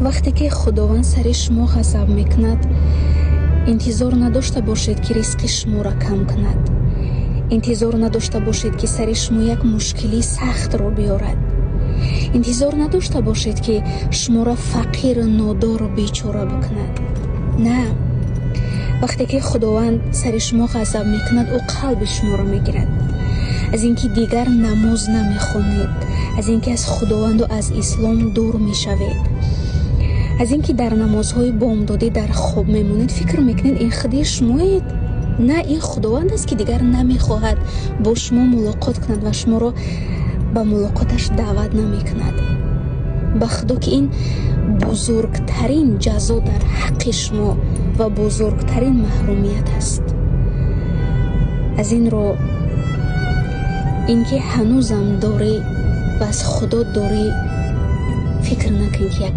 вақте ки худованд сари шумо ғазаб мекунад, интизор надошта бошед ки ризқи шуморо кам кунад. интизор надошта бошед ки сари шумо як мушкили сахтро биёрад. интизор надошта бошед ки шуморо фақиру нодору бечора бикунад. на, вақте ки худованд сари шумо ғазаб мекунад, ӯ қалби шуморо мегирад. аз ин ки дигар намоз намехонед, аз ин ки аз худованду аз ислом дур мешавед, аз ин ки дар намозҳои бомдодӣ дар хоб мемонед, фикр мекунед ин худи шумоед. на, ин худованд аст ки дигар намехоҳад бо шумо мулоқот кунад ва шуморо ба мулоқоташ даъват намекунад. ба худо ки ин бузургтарин ҷазо дар ҳаққи шумо ва бузургтарин маҳрумият аст. аз ин ро ин ки ҳанӯзам дорӣ ва аз худо дорӣ, фикр накун ки як